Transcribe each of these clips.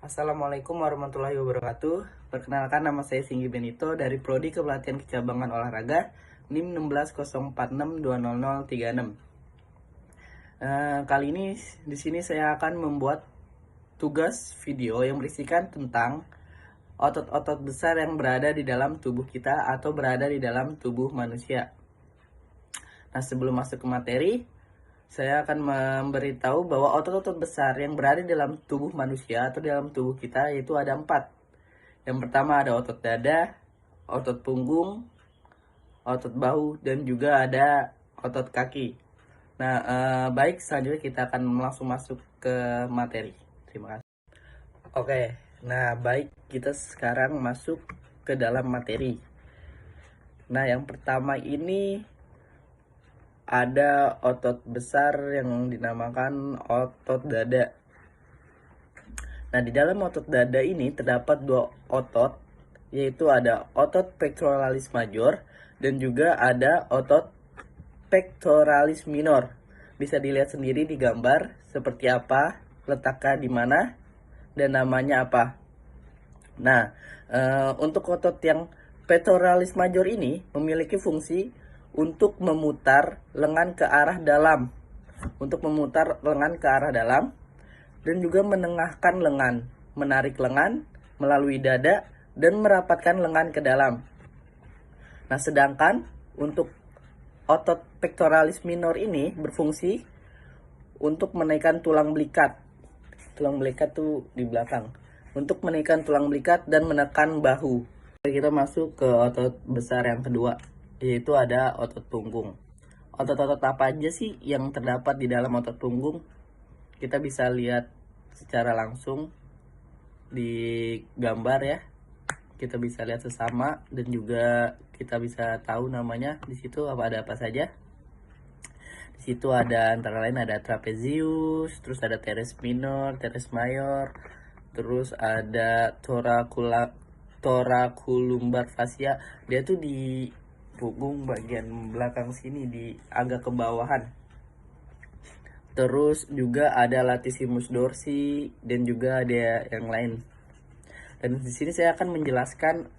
Assalamualaikum warahmatullahi wabarakatuh. Perkenalkan, nama saya Singgi Benito dari Prodi Kepelatihan Kecabangan Olahraga NIM 1604620036. Kali ini di sini saya akan membuat tugas video yang berisikan tentang otot-otot besar yang berada di dalam tubuh kita atau berada di dalam tubuh manusia. Nah, sebelum masuk ke materi, saya akan memberitahu bahwa otot-otot besar yang berada di dalam tubuh manusia atau di dalam tubuh kita yaitu ada 4. Yang pertama ada otot dada, otot punggung, otot bahu, dan juga ada otot kaki. Nah, baik, selanjutnya kita akan langsung masuk ke materi. Terima kasih. Oke, nah baik, kita sekarang masuk ke dalam materi. Nah, yang pertama ini ada otot besar yang dinamakan otot dada. Nah, di dalam otot dada ini terdapat 2 otot, yaitu ada otot pectoralis major dan juga ada otot pectoralis minor. Bisa dilihat sendiri di gambar seperti apa, letaknya di mana, dan namanya apa. Nah, untuk otot yang pectoralis major ini memiliki fungsi untuk memutar lengan ke arah dalam. Dan juga menengahkan lengan, menarik lengan melalui dada, dan merapatkan lengan ke dalam. Nah, sedangkan untuk otot pectoralis minor ini berfungsi untuk menaikkan tulang belikat. Tulang belikat tuh di belakang. Untuk menaikkan tulang belikat dan menekan bahu. Kita masuk ke otot besar yang kedua, yaitu ada otot punggung. Otot-otot apa aja sih yang terdapat di dalam otot punggung? Kita bisa lihat secara langsung di gambar ya. Kita bisa lihat sesama dan juga kita bisa tahu namanya di situ ada apa saja. Di situ ada antara lain ada trapezius, terus ada teres minor, teres mayor, terus ada thoraculumbar fascia. Dia tuh di punggung bagian belakang sini, di agak ke bawahan. Terus juga ada latissimus dorsi dan juga ada yang lain. Dan di sini saya akan menjelaskan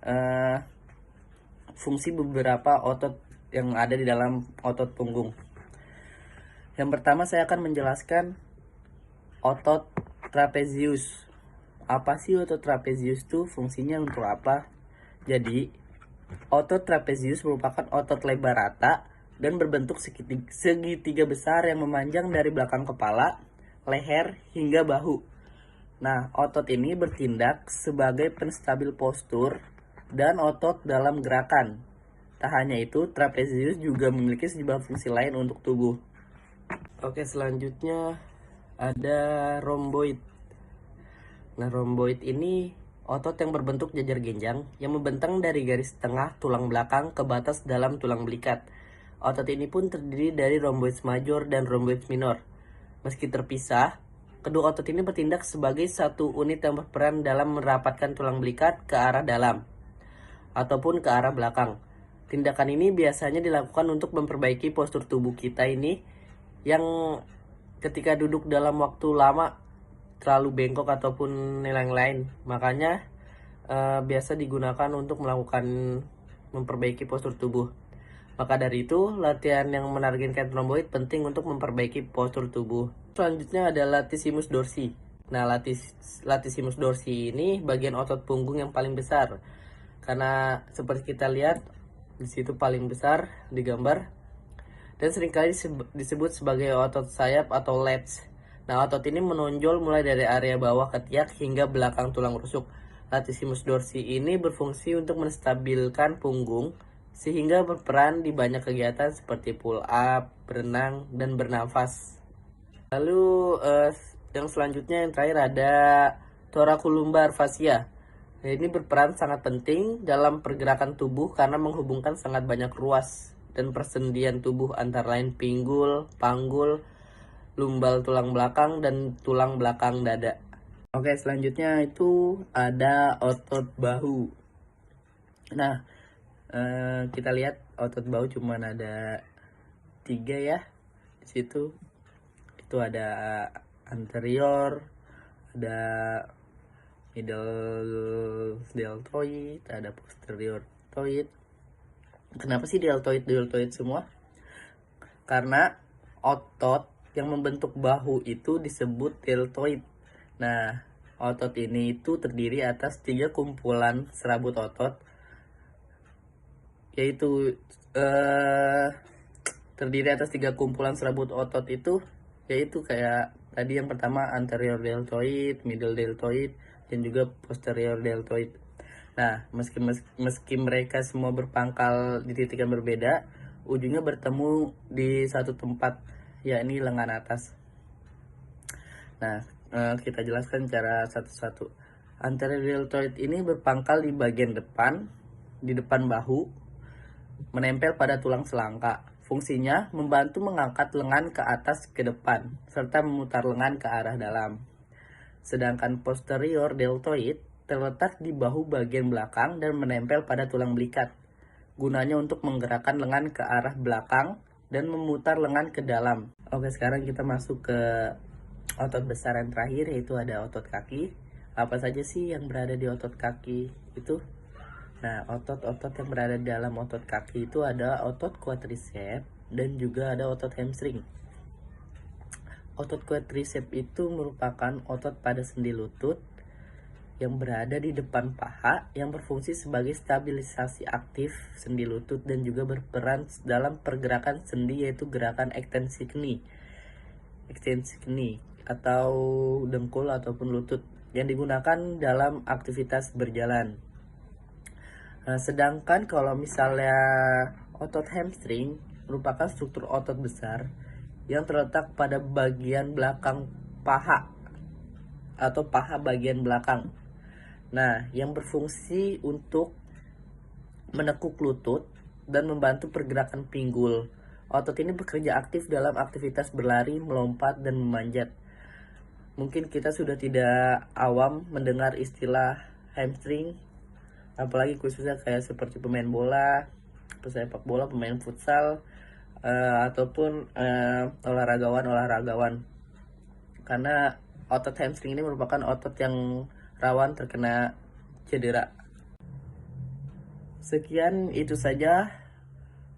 fungsi beberapa otot yang ada di dalam otot punggung. Yang pertama saya akan menjelaskan otot trapezius. Apa sih otot trapezius itu? Fungsinya untuk apa? Jadi, otot trapezius merupakan otot lebar rata dan berbentuk segitiga besar yang memanjang dari belakang kepala, leher, hingga bahu. Nah, otot ini bertindak sebagai penstabil postur dan otot dalam gerakan. Tak hanya itu, trapezius juga memiliki sejumlah fungsi lain untuk tubuh. Oke, selanjutnya ada romboid. Nah, romboid ini otot yang berbentuk jajar genjang yang membentang dari garis tengah tulang belakang ke batas dalam tulang belikat. Otot ini pun terdiri dari romboid major dan romboid minor. Meski terpisah, kedua otot ini bertindak sebagai satu unit yang berperan dalam merapatkan tulang belikat ke arah dalam ataupun ke arah belakang. Tindakan ini biasanya dilakukan untuk memperbaiki postur tubuh kita ini yang ketika duduk dalam waktu lama terlalu bengkok ataupun yang lain. Makanya biasa digunakan untuk melakukan memperbaiki postur tubuh. Maka dari itu, latihan yang menargetkan romboid penting untuk memperbaiki postur tubuh. Selanjutnya ada latissimus dorsi. Nah, latissimus dorsi ini bagian otot punggung yang paling besar. Karena seperti kita lihat di situ paling besar di gambar, dan seringkali disebut sebagai otot sayap atau lats. Nah, otot ini menonjol mulai dari area bawah ketiak hingga belakang tulang rusuk. Latissimus dorsi ini berfungsi untuk menstabilkan punggung sehingga berperan di banyak kegiatan seperti pull up, berenang, dan bernafas. Lalu yang selanjutnya yang terakhir ada thoraculumbar fascia. Nah, ini berperan sangat penting dalam pergerakan tubuh karena menghubungkan sangat banyak ruas dan persendian tubuh antara lain pinggul, panggul, lumbal tulang belakang, dan tulang belakang dada. Oke, selanjutnya itu ada otot bahu. Nah, kita lihat otot bahu cuma ada 3 ya. Di situ itu ada anterior, ada middle deltoid, ada posterior deltoid. Kenapa sih deltoid semua? Karena otot yang membentuk bahu itu disebut deltoid. Nah, otot ini itu terdiri atas 3 kumpulan serabut otot, yaitu terdiri atas 3 kumpulan serabut otot itu, yaitu kayak tadi yang pertama anterior deltoid, middle deltoid, dan juga posterior deltoid. Nah, meski mereka semua berpangkal di titik yang berbeda, ujungnya bertemu di satu tempat, yakni lengan atas. Nah, kita jelaskan cara satu-satu. Anterior deltoid ini berpangkal di bagian depan, di depan bahu, menempel pada tulang selangka. Fungsinya membantu mengangkat lengan ke atas ke depan, serta memutar lengan ke arah dalam. Sedangkan posterior deltoid terletak di bahu bagian belakang dan menempel pada tulang belikat. Gunanya untuk menggerakkan lengan ke arah belakang dan memutar lengan ke dalam. Oke, sekarang kita masuk ke otot besar yang terakhir, yaitu ada otot kaki. Apa saja sih yang berada di otot kaki itu? Nah, otot-otot yang berada di dalam otot kaki itu ada otot quadriceps dan juga ada otot hamstring. Otot quadriceps itu merupakan otot pada sendi lutut yang berada di depan paha yang berfungsi sebagai stabilisasi aktif sendi lutut dan juga berperan dalam pergerakan sendi, yaitu gerakan ekstensi knie atau dengkul ataupun lutut yang digunakan dalam aktivitas berjalan. Nah, sedangkan kalau misalnya otot hamstring merupakan struktur otot besar yang terletak pada bagian belakang paha atau paha bagian belakang. Nah, yang berfungsi untuk menekuk lutut dan membantu pergerakan pinggul. Otot ini bekerja aktif dalam aktivitas berlari, melompat, dan memanjat. Mungkin kita sudah tidak awam mendengar istilah hamstring, apalagi khususnya kayak seperti pemain bola, pesepak bola, pemain futsal, ataupun olahragawan. Karena otot hamstring ini merupakan otot yang rawan terkena cedera. Sekian itu saja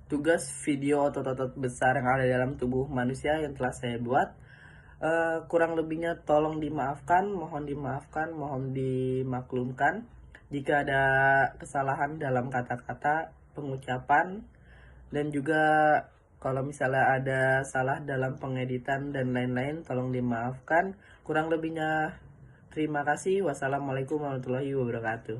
tugas video otot-otot besar yang ada dalam tubuh manusia yang telah saya buat. Kurang lebihnya tolong dimaafkan, mohon dimaklumkan jika ada kesalahan dalam kata-kata, pengucapan, dan juga kalau misalnya ada salah dalam pengeditan dan lain-lain, tolong dimaafkan. Kurang lebihnya terima kasih. Wassalamualaikum warahmatullahi wabarakatuh.